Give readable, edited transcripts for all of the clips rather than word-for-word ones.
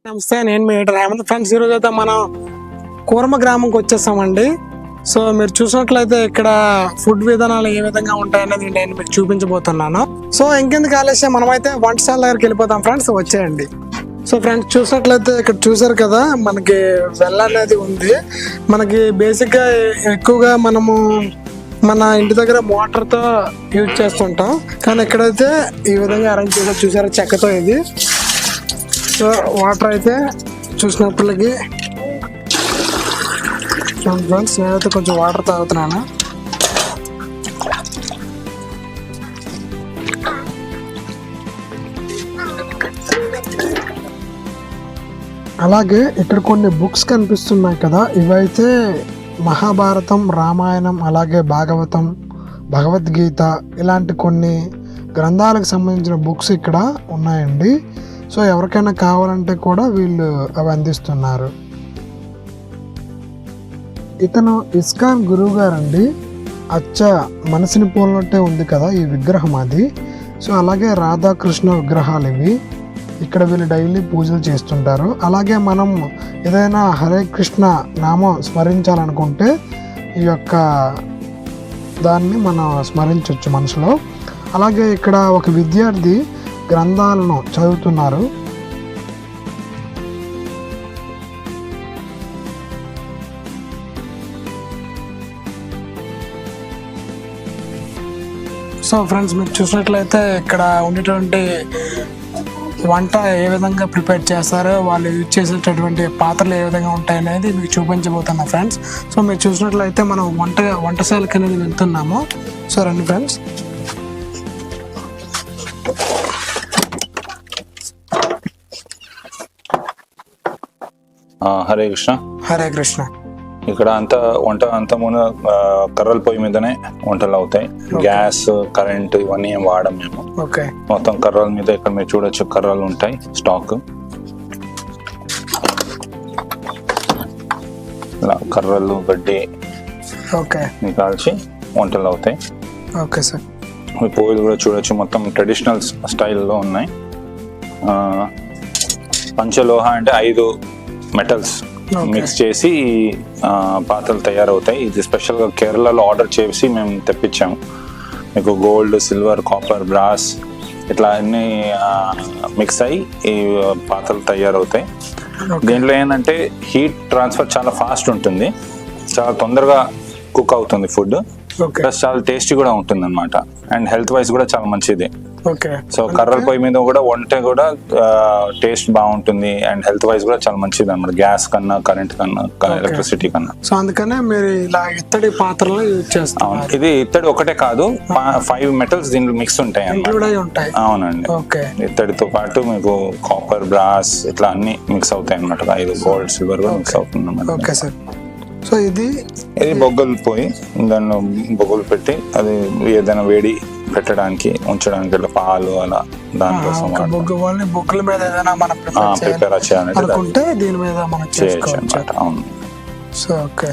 నమస్తే, నేను మీ editor Hemant. Friends, ఈరోజు అయితే మనం కూర్మ గ్రామంకి వచ్చేసామండి. సో మీరు చూసినట్లయితే ఇక్కడ ఫుడ్ విధానాలు ఏ విధంగా ఉంటాయనేది నేను మీకు చూపించబోతున్నాను. సో ఇంకెందుకు ఆలస్యం, మనమైతే వంటశాల దగ్గరికి వెళ్ళిపోతాం. ఫ్రెండ్స్ వచ్చేయండి. సో ఫ్రెండ్స్, చూసినట్లయితే ఇక్కడ చూసారు కదా, మనకి వెల్ అనేది ఉంది. మనకి బేసిక్గా ఎక్కువగా మనము మన ఇంటి దగ్గర మోటార్తో యూజ్ చేస్తుంటాం, కానీ ఇక్కడైతే ఈ విధంగా అరేంజ్ చేసారు. చూసారా, చెక్కతో ఇది. సో వాటర్ అయితే చూసినప్పటికీ ఫ్రెండ్స్, నేనైతే కొంచెం వాటర్ తాగుతున్నాను. అలాగే ఇక్కడ కొన్ని బుక్స్ కనిపిస్తున్నాయి కదా, ఇవైతే మహాభారతం, రామాయణం, అలాగే భాగవతం, భగవద్గీత ఇలాంటి కొన్ని గ్రంథాలకు సంబంధించిన బుక్స్ ఇక్కడ ఉన్నాయండి. సో ఎవరికైనా కావాలంటే కూడా వీళ్ళు అవి అందిస్తున్నారు. ఇతను ఇస్కాన్ గురువు గారండి. అచ్చ మనసుని పోలినట్టే ఉంది కదా ఈ విగ్రహం అది. సో అలాగే రాధాకృష్ణ విగ్రహాలు ఇవి. ఇక్కడ వీళ్ళు డైలీ పూజలు చేస్తుంటారు. అలాగే మనం ఏదైనా హరే కృష్ణ నామం స్మరించాలనుకుంటే ఈ యొక్క దాన్ని మనం స్మరించవచ్చు మనసులో. అలాగే ఇక్కడ ఒక విద్యార్థి గ్రంథాలను చదువుతున్నారు. సో ఫ్రెండ్స్, మీరు చూసినట్లయితే ఇక్కడ ఉండేటువంటి వంట ఏ విధంగా ప్రిపేర్ చేస్తారో, వాళ్ళు యూజ్ చేసేటటువంటి పాత్రలు ఏ విధంగా ఉంటాయనేది మీకు చూపించబోతున్నా ఫ్రెండ్స్. సో మీరు చూసినట్లయితే మనం వంటశాలకి అనేది వెళ్తున్నాము. సో రండి ఫ్రెండ్స్. హరే కృష్ణ. హరే కృష్ణ. ఇక్కడ వంట అంతా కర్రల పొయ్యి మీదనే వంటలు అవుతాయి. గ్యాస్, కరెంట్ ఇవన్నీ ఏం వాడం మేము. ఓకే. మొత్తం కర్రల మీద ఇక్కడ మీరు చూడొచ్చు, కర్రలు ఉంటాయి స్టాక్. ఇలా కర్రలు, గడ్డి కాల్చి వంటలు అవుతాయి. Okay sir. మీ పొయ్యిలు కూడా చూడొచ్చు, మొత్తం ట్రెడిషనల్ స్టైల్లో ఉన్నాయి. పంచలోహ అంటే 5 మెటల్స్ మిక్స్ చేసి పాత్రలు తయారవుతాయి. ఇది స్పెషల్గా కేరళలో ఆర్డర్ చేసి మేము తెప్పించాము. మీకు గోల్డ్, సిల్వర్, కాపర్, బ్రాస్ ఇట్లా అన్ని మిక్స్ అయ్యి ఈ పాత్రలు తయారవుతాయి. దీంట్లో ఏంటంటే హీట్ ట్రాన్స్ఫర్ చాలా ఫాస్ట్ ఉంటుంది, చాలా తొందరగా కుక్ అవుతుంది ఫుడ్, ప్లస్ చాలా టేస్టీ కూడా ఉంటుంది అనమాట. అండ్ హెల్త్ వైజ్ కూడా చాలా మంచిది. సో కర్రల పొయ్యి మీద కూడా వంట కూడా టేస్ట్ బాగుంటుంది అండ్ హెల్త్ వైజ్ కూడా చాలా మంచిది అనమాట, గ్యాస్ కన్నా, కరెంట్ కన్నా, ఎలక్ట్రిసిటీ కన్నా. సో అందుకనే మీరు ఇలా ఇత్తడి పాత్రలు యూజ్ చేస్తాం. ఇది ఇత్తడి ఒకటే కాదు, 5 మెటల్స్ దీంట్లో మిక్స్ ఉంటాయి అన్నమాట. అవునండి. ఇత్తడితో పాటు మీకు కాపర్, బ్రాస్ ఇట్లా అన్ని మిక్స్ అవుతాయి అనమాట. 5 గోల్డ్, సిల్వర్ కూడా మిక్స్ అవుతుంది అన్నమాట. Okay sir. సో ఇది బొగ్గలు పోయి దాన్ని బొగ్గలు పెట్టి అది ఏదైనా వేడి పెట్టడానికి, ఉంచడానికి, ఇట్లా పాలు అలా దానికోసం బొగ్గుల మీద ఏదైనా మనం ప్రిపేర్ చేయాలంటే దీని మీద మనం చేయొచ్చు అన్నమాట. అవును. సో ఓకే,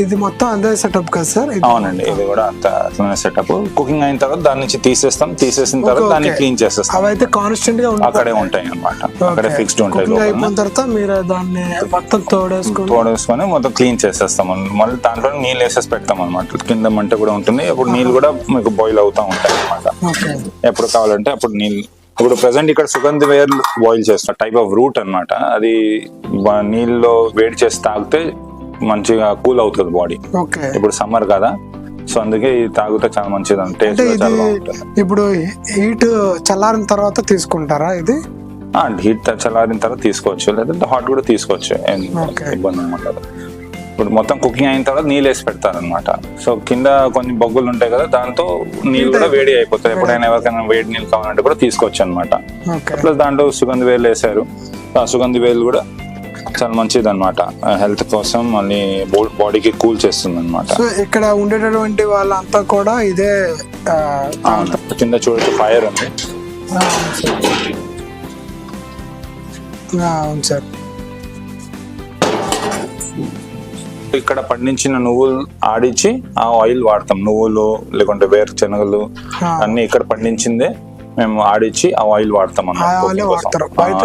ఇది మొత్తం అదే సెటప్ కదా సార్? అవునండి, ఇది కూడా అట్లనే సెటప్. కుకింగ్ అయిన తర్వాత దాని నుంచి తీసేసిన తర్వాత దాన్ని క్లీన్ చేసేస్తాం. అవైతే కాన్స్టెంట్ గా అక్కడే ఉంటాయి అన్నమాట, అక్కడే ఫిక్స్డ్ ఉంటాయి. అయిపోయిన తర్వాత మీరు దాన్ని మొత్తం తోడేసుకొని మొత్తం క్లీన్ చేసేస్తాం. మళ్ళీ దాంట్లో నీళ్ళు వేసేసి పెడతాం అనమాట. కింద మంట కూడా ఉంటుంది, అప్పుడు నీళ్ళు కూడా మీకు బాయిల్ అవుతా ఉంటాయి అనమాట. ఎప్పుడు కావాలంటే అప్పుడు నీళ్ళు. ఇప్పుడు ప్రెసెంట్ ఇక్కడ సుగంధ వేర్లు బాయిల్ చేస్తాం, టైప్ ఆఫ్ రూట్ అనమాట. అది నీళ్ళలో వేడి చేసి తాగితే మంచిగా కూల్ అవుతుంది బాడీ. ఇప్పుడు సమ్మర్ కదా, సో అందుకే తాగితే చాలా మంచిది, టేస్ట్ చాలా బాగుంటుంది. ఇప్పుడు హీట్ చల్లారిన తర్వాత తీసుకుంటారా ఇది? హీట్ చల్లారిన తర్వాత తీసుకోవచ్చు, లేదంటే హాట్ కూడా తీసుకోవచ్చు, ఇబ్బంది అనమాట. ఇప్పుడు మొత్తం కుకింగ్ అయిన తర్వాత నీళ్ళు వేసి పెడతారు అనమాట. సో కింద కొన్ని బొగ్గులు ఉంటాయి కదా, దాంతో నీళ్ళు కూడా వేడి అయిపోతాయి. ఎప్పుడైనా ఎవరికైనా వేడి నీళ్ళు కావాలంటే కూడా తీసుకోవచ్చు అనమాట. ప్లస్ దాంట్లో సుగంధ వేలు వేసారు, ఆ సుగంధ వేలు కూడా చాలా మంచిది అనమాట హెల్త్ కోసం, మళ్ళీ బాడీకి కూల్ చేస్తుంది అనమాట. సో ఇక్కడ ఉండేటటువంటి వాళ్ళంతా కూడా ఇదే. కింద చూడొచ్చు ఫైర్ ఉంది. అవును సార్. ఇక్కడ పండించిన నువ్వులు ఆడించి ఆ ఆయిల్ వాడతాం. నువ్వులు లేకుంటే వేరు శనగలు అన్ని ఇక్కడ పండించిందే మేము ఆడిచ్చి ఆ ఆయిల్ వాడతాం బయట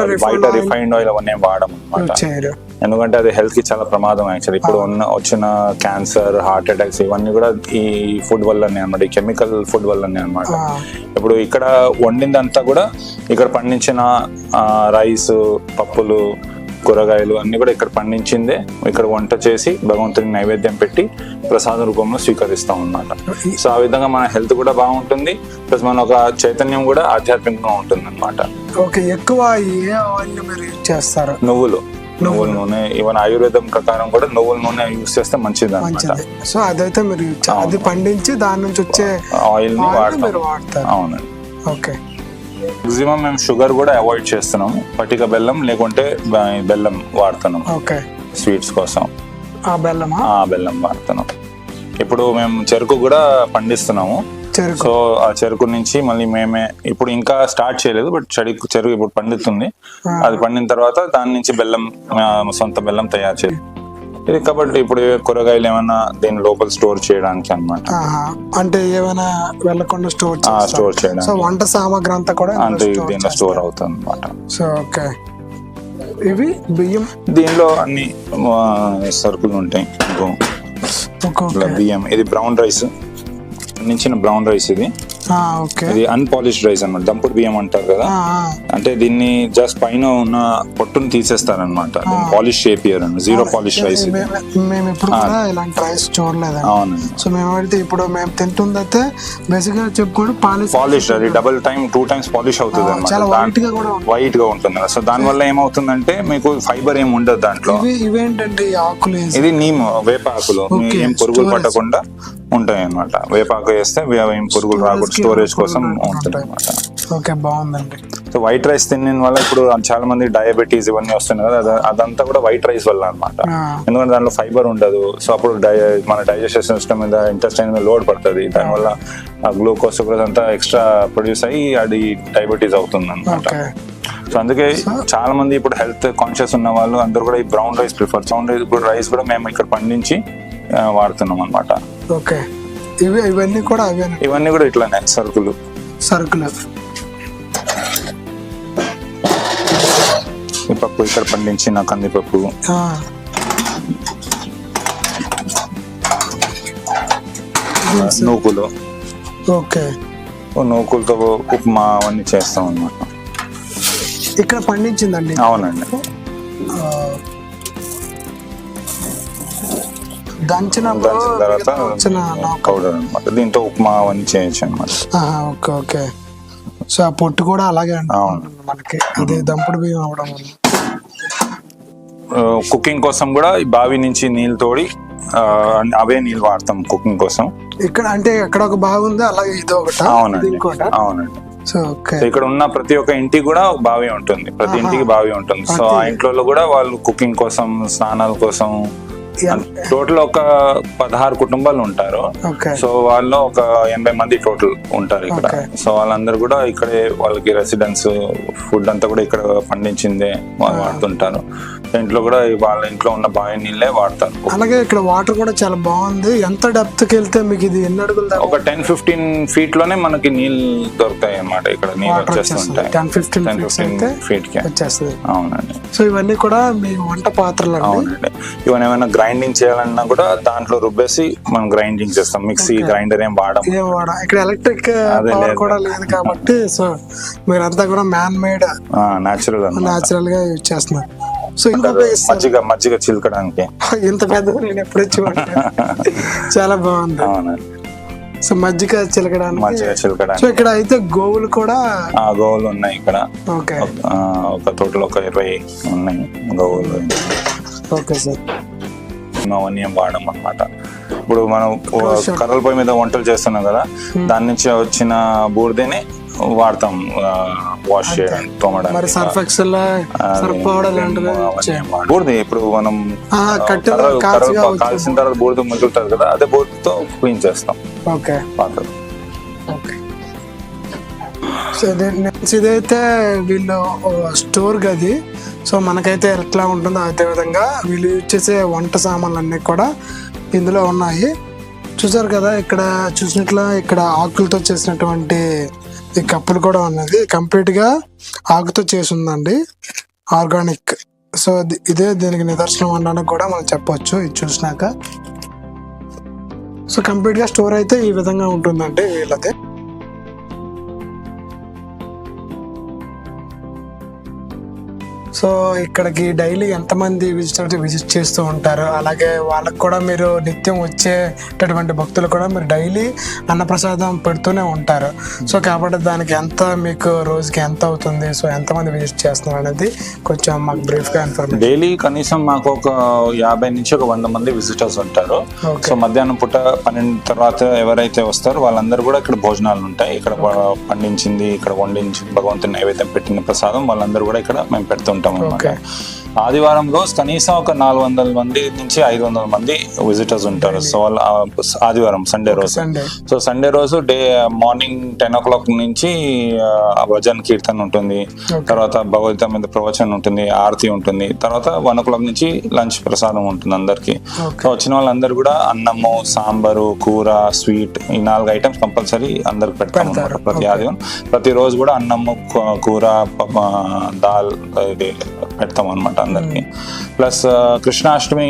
రిఫైన్డ్ ఆయిల్ అవన్నీ వాడము అన్నమాట. ఎందుకంటే అది హెల్త్ కి చాలా ప్రమాదం యాక్చువల్లీ. ఇప్పుడు వచ్చిన క్యాన్సర్, హార్ట్ అటాక్స్ ఇవన్నీ కూడా ఈ ఫుడ్ వల్లనే అనమాట, ఈ కెమికల్ ఫుడ్ వల్లనే అనమాట. ఇప్పుడు ఇక్కడ వండిందంతా కూడా ఇక్కడ పండించిన రైస్, పప్పులు, కూరగాయలు అన్ని కూడా ఇక్కడ పండించిందే ఇక్కడ వంట చేసి భగవంతుని నైవేద్యం పెట్టి ప్రసాద రూపంలో స్వీకరిస్తాం అన్నమాట. సో ఆ విధంగా మన హెల్త్ కూడా బాగుంటుంది, ప్లస్ మన ఒక చైతన్యం కూడా ఆధ్యాత్మికంగా ఉంటుంది అనమాట. ఎక్కువ ఏ ఆయిల్ మీరు యూజ్ చేస్తారు? నువ్వుల నూనె, ఈవెన్ ఆయుర్వేదం ప్రకారం కూడా నువ్వుల నూనె యూజ్ చేస్తే మంచిది అన్నమాట. సో అదైతే మీరు అది పండించి దాని నుంచి వచ్చే ఆయిల్ ని వాడతారు. అవునండి. ఓకే. మాక్సిమం మేము షుగర్ కూడా అవాయిడ్ చేస్తున్నాము. పటిక బెల్లం లేకుంటే బెల్లం వాడుతున్నాం స్వీట్స్ కోసం. ఆ బెల్లం వాడుతున్నాం. ఇప్పుడు మేము చెరుకు కూడా పండిస్తున్నాము. సో ఆ చెరుకు నుంచి మళ్ళీ మేమే ఇప్పుడు ఇంకా స్టార్ట్ చేయలేదు, బట్ చెరుకు ఇప్పుడు పండుతుంది. అది పండిన తర్వాత దాని నుంచి బెల్లం, సొంత బెల్లం తయారు చేయాలి. ఇది కాబట్టి ఇప్పుడు కూరగాయలు ఏమైనా దీని లోపల స్టోర్ చేయడానికి అన్నమాట. అంటే ఏమైనా వెళ్ళకుండా స్టోర్ చేయడానికి. సో వంట సామాగ్రి అంతా కూడా దీనిలో స్టోర్ అవుతుంది అన్నమాట. So okay. ఇవి బియ్యం, దీనిలో అన్ని సరుకులు ఉంటాయి. బియ్యం, ఇది బ్రౌన్ రైస్, పండించిన బ్రౌన్ రైస్. ఇది అన్పాలిష్డ్ రైస్ అన్నమాట, దంపుడు బియ్యం అంటారు కదా. అంటే దీన్ని జస్ట్ పైన ఉన్న పొట్టును తీసేస్తారనమాట, పాలిష్ చేపియరు. Zero polish rice. మేము ఇప్పుడు ఇలాంటి రైస్ చూడలేదు. అవునండి. సో మేము అయితే ఇప్పుడు మేము తింటుంది అయితే బేసిక్ గా చెప్పుకోండి పాలిష్. అది డబుల్ టైమ్ 2 times పాలిష్ అవుతుంది అనమాట, వైట్ గా ఉంటుంది. సో దాని వల్ల ఏమవుతుందంటే మీకు ఫైబర్ ఏమి ఉండదు దాంట్లో. ఇవేంటంటే ఆకులు, ఇది నీమ్, వేపాకులు, ఏం పురుగులు పట్టకుండా ఉంటాయి అన్నమాట. వేపాకు వేస్తే ఏం పురుగులు రాకుండా స్టోరేజ్ కోసం ఉంటుంది అన్నమాట. ఓకే, బాగుందండి. సో వైట్ రైస్ తినడం వల్ల ఇప్పుడు చాలా మంది డయాబెటీస్ ఇవన్నీ వస్తున్నాయి కదా, అదంతా కూడా వైట్ రైస్ వల్ల అన్నమాట. ఎందుకంటే దాంట్లో ఫైబర్ ఉండదు. సో అప్పుడు మన డైజెషన్ సిస్టమ్ మీద, ఇంటెస్టైన్ మీద లోడ్ పడుతుంది. దానివల్ల ఆ గ్లూకోజ్ అంతా ఎక్స్ట్రా ప్రొడ్యూస్ అయ్యి అది డయాబెటీస్ అవుతుంది అన్నమాట. సో అందుకే చాలా మంది ఇప్పుడు హెల్త్ కాన్షియస్ ఉన్న వాళ్ళు అందరూ కూడా ఈ brown rice prefer. Brown rice కూడా మేము ఇక్కడ పండించి వాడుతున్నాం అన్నమాట. ఓకే. ఇవన్నీ కూడా ఇట్లానే సరుకులు. ఈ పప్పు ఇక్కడ పండించిన కందిపప్పు, నూకులు. ఓకే. నూకులతో ఉప్మా అవన్నీ చేస్తాం అన్నమాట. ఇక్కడ పండించిందండి. అవునండి. దంచిన తర్వాత పౌడర్ అనమాట. దీంతో ఉప్మా అవన్నీ చేయొచ్చు అనమాట. Okay okay. సో ఆ పొట్టు కూడా అలాగే మనకి అదే దంపుడు బియ్యం అవడం వల్ల. కుకింగ్ కోసం కూడా ఈ బావి నుంచి నీళ్ళు తోడి అవే నీళ్ళు వాడతాం కుకింగ్ కోసం. ఇక్కడ అంటే ఎక్కడ ఒక బావి ఉంది, అలాగే ఇది ఒకటి. అవునండి. సో ఇక్కడ ఉన్న ప్రతి ఒక్క ఇంటికి కూడా బావి ఉంటుంది, ప్రతి ఇంటికి బావి ఉంటుంది. సో ఆ ఇంట్లో కూడా వాళ్ళు కుకింగ్ కోసం, స్నానాల కోసం టోటల్ ఒక 16 కుటుంబాలు ఉంటారు. సో వాళ్ళు ఒక 80 మంది టోటల్ ఉంటారు ఇక్కడ. సో వాళ్ళందరూ కూడా ఇక్కడే వాళ్ళకి రెసిడెన్స్, ఫుడ్ అంతా కూడా ఇక్కడ పండించిందే వాళ్ళు వాడుతుంటారు. ఇంట్లో కూడా వాళ్ళ ఇంట్లో ఉన్న బావి నీళ్ళే వాడతారు. అలాగే ఇక్కడ వాటర్ కూడా చాలా బాగుంది. ఎంత డెప్త్ కి వెళ్తే మీకు ఇది ఎన్ని అడుగులు? ఒక 10-15 feet లోనే మనకి నీళ్ళు దొరుకుతాయి అన్నమాట. ఇక్కడ నీళ్ళు వచ్చేస్తుంటాయి 10-15 feet కి. అవునండి. సో ఇవన్నీ కూడా మీ వంట పాత్రలు. అవునండి. ఇవన్నీ ఏమైనా గ్రైండింగ్ చేయాలన్నా కూడా దాంట్లో రుబ్బేసి మనం గ్రైండింగ్ చేస్తాం. మిక్సీ, గ్రైండర్ ఏం వాడము. ఇక్కడ ఎలక్ట్రిక్ కూడా లేదు కాబట్టి సో మీరంతా కూడా మ్యాన్ మేడ్, న్యాచురల్ గా యూజ్ చేస్తున్నారు. సో మజ్జిగ చిలకడానికి ఇంత పెద్ద నేను ఎప్పుడు చాలా బాగుంది. సో మజ్జిగ చిలకడానికి. సో ఇక్కడ అయితే గోవులు కూడా ఉన్నాయి ఇక్కడ. ఒక టోటల్ ఒక 20 ఉన్నాయి గోవులు. Okay sir. అవన్నీ వాడడం అన్నమాట. ఇప్పుడు మనం కర్రల పొయ్యి మీద వంటలు చేస్తున్నాం కదా, దాని నుంచి వచ్చిన బూడిదని వాడతాం వాష్ చేయడానికి, తోమడానికి. బూడిద ఇప్పుడు మనం కాల్సిన తర్వాత బూడిద మిగులుతుంది కదా, అదే బూడిదతో క్లీన్ చేస్తాం పాత్రలు. ఇదైతే వీళ్ళు స్టోర్ గది. సో మనకైతే ఎట్లా ఉంటుందో అదే విధంగా వీళ్ళు యూజ్ చేసే వంట సామాన్లు అన్నీ కూడా ఇందులో ఉన్నాయి. చూసారు కదా, ఇక్కడ చూసినట్ల ఇక్కడ ఆకులతో చేసినటువంటి ఈ కప్పులు కూడా ఉన్నది కంప్లీట్ గా ఆకుతో చేసి ఉందండి, ఆర్గానిక్. సో ఇదే దీనికి నిదర్శనం అనడానికి కూడా మనం చెప్పొచ్చు ఇది చూసినాక. సో కంప్లీట్ గా స్టోర్ అయితే ఈ విధంగా ఉంటుందండి వీళ్ళది. సో ఇక్కడికి డైలీ ఎంతమంది విజిటర్స్ విజిట్ చేస్తూ ఉంటారు, అలాగే వాళ్ళకి కూడా మీరు నిత్యం వచ్చేటటువంటి భక్తులు కూడా మీరు డైలీ అన్నప్రసాదం పెడుతూనే ఉంటారు. సో కాబట్టి దానికి ఎంత మీకు రోజుకి ఎంత అవుతుంది, సో ఎంతమంది విజిట్ చేస్తున్నారు అనేది కొంచెం మాకు బ్రీఫ్గా ఇన్ఫర్మేషన్. డైలీ కనీసం మాకు ఒక 50 నుంచి 100 మంది విజిటర్స్ ఉంటారు. సో మధ్యాహ్నం పూట 12 తర్వాత ఎవరైతే వస్తారో వాళ్ళందరూ కూడా ఇక్కడ భోజనాలు ఉంటాయి. ఇక్కడ పండించింది, ఇక్కడ వండించింది, భగవంతుని నైవేద్యం పెట్టిన ప్రసాదం వాళ్ళందరూ కూడా ఇక్కడ మేము పెడుతుంటాం. ఆదివారం రోజు కనీసం ఒక 400 మంది నుంచి 500 మంది విజిటర్స్ ఉంటారు. సో వాళ్ళు ఆదివారం సండే రోజు. సో సండే రోజు మార్నింగ్ 10 o'clock నుంచి భజన్ కీర్తన ఉంటుంది, తర్వాత భగవద్గీత మీద ప్రవచనం ఉంటుంది, ఆరతి ఉంటుంది, తర్వాత 1 o'clock నుంచి లంచ్ ప్రసాదం ఉంటుంది అందరికి. సో వచ్చిన వాళ్ళందరూ కూడా అన్నము, సాంబారు, కూర, స్వీట్ ఈ 4 ఐటమ్స్ కంపల్సరీ అందరికి పెడతాం అన్నమాట ప్రతి ఆదివారం. ప్రతి రోజు కూడా అన్నము, కూర, దాల్ ఇది పెడతాం అనమాట అందరికి. ప్లస్ కృష్ణాష్టమి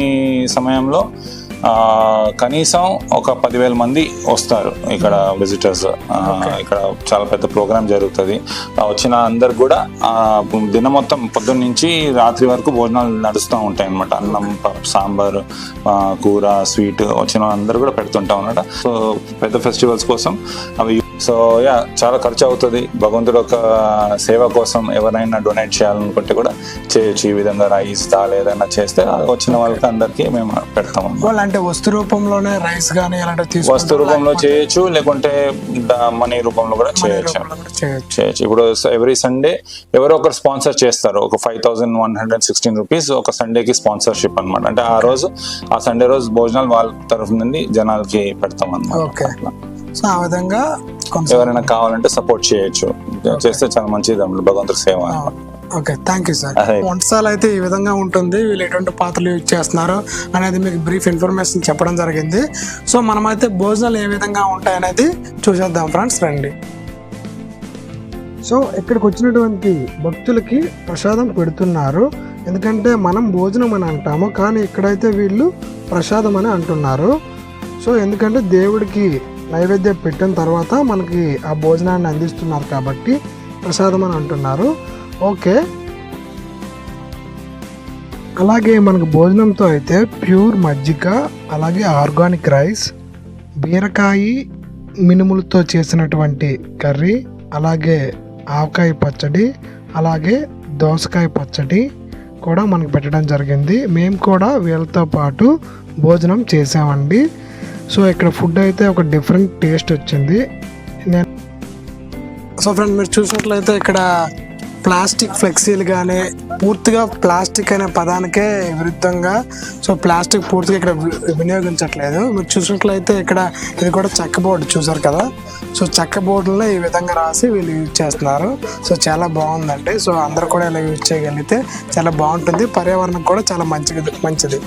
సమయంలో కనీసం ఒక 10,000 మంది వస్తారు ఇక్కడ విజిటర్స్. ఇక్కడ చాలా పెద్ద ప్రోగ్రామ్ జరుగుతుంది. వచ్చిన అందరు కూడా దినం మొత్తం పొద్దున్న నుంచి రాత్రి వరకు భోజనాలు నడుస్తూ ఉంటాయి అనమాట. అన్నం, సాంబార్, కూర, స్వీట్ వచ్చిన అందరు కూడా పెడుతుంటాం అనమాట. సో పెద్ద ఫెస్టివల్స్ కోసం అవి. సో చాలా ఖర్చు అవుతుంది. భగవంతుడు ఒక సేవ కోసం ఎవరైనా డొనేట్ చేయాలనుకుంటే కూడా చేయొచ్చు. ఈ విధంగా రైస్, దాల్ ఏదైనా చేస్తే వచ్చిన వాళ్ళకి అందరికి మేము పెడతాము. అంటే వస్తు రూపంలోనే రైస్ గానీ వస్తు రూపంలో చేయొచ్చు, లేకుంటే మనీ రూపంలో కూడా చేయొచ్చు. ఇప్పుడు ఎవ్రీ సండే ఎవరో ఒకరు స్పాన్సర్ చేస్తారు. ఒక 5,116 rupees ఒక సండేకి స్పాన్సర్షిప్ అనమాట. అంటే ఆ రోజు ఆ సండే రోజు భోజనాలు వాళ్ళ తరఫు నుండి జనాలకి పెడతాం అన్నమాట. సో ఆ విధంగా ఎవరైనా కావాలంటే సపోర్ట్ చేయొచ్చు. చేస్తే చాలా మంచిది భగవంతుడి సేవ. Okay, thank you sir. వంటశాల అయితే ఈ విధంగా ఉంటుంది. వీళ్ళు ఎటువంటి పాత్రలు యూజ్ చేస్తున్నారు అనేది మీకు బ్రీఫ్ ఇన్ఫర్మేషన్ చెప్పడం జరిగింది. సో మనమైతే భోజనాలు ఏ విధంగా ఉంటాయనేది చూసేద్దాం ఫ్రెండ్స్, రండి. సో ఇక్కడికి వచ్చినటువంటి భక్తులకి ప్రసాదం పెడుతున్నారు. ఎందుకంటే మనం భోజనం అని అంటాము, కానీ ఇక్కడైతే వీళ్ళు ప్రసాదం అని అంటున్నారు. సో ఎందుకంటే దేవుడికి నైవేద్యం పెట్టిన తర్వాత మనకి ఆ భోజనాన్ని అందిస్తున్నారు కాబట్టి ప్రసాదం అని అంటున్నారు. ఓకే, అలాగే మనకు భోజనంతో అయితే ప్యూర్ మజ్జిగ, అలాగే ఆర్గానిక్ రైస్, బీరకాయ మినుములతో చేసినటువంటి కర్రీ, అలాగే ఆవకాయ పచ్చడి, అలాగే దోసకాయ పచ్చడి కూడా మనకు పెట్టడం జరిగింది. మేము కూడా వీళ్ళతో పాటు భోజనం చేసామండి. సో ఇక్కడ ఫుడ్ అయితే ఒక డిఫరెంట్ టేస్ట్ వచ్చింది. సో ఫ్రెండ్, మీరు చూసినట్లయితే ఇక్కడ ప్లాస్టిక్ ఫ్లెక్సీలు కానీ పూర్తిగా ప్లాస్టిక్ అనే పదానికే విరుద్ధంగా, సో ప్లాస్టిక్ పూర్తిగా ఇక్కడ వినియోగించట్లేదు. మీరు చూసినట్లయితే ఇక్కడ ఇది కూడా చెక్క బోర్డు చూసారు కదా. సో చెక్క బోర్డులో ఈ విధంగా రాసి వీళ్ళు యూజ్ చేస్తున్నారు. సో చాలా బాగుందండి. సో అందరూ కూడా ఇలా యూజ్ చేయగలిగితే చాలా బాగుంటుంది, పర్యావరణం కూడా చాలా మంచిది.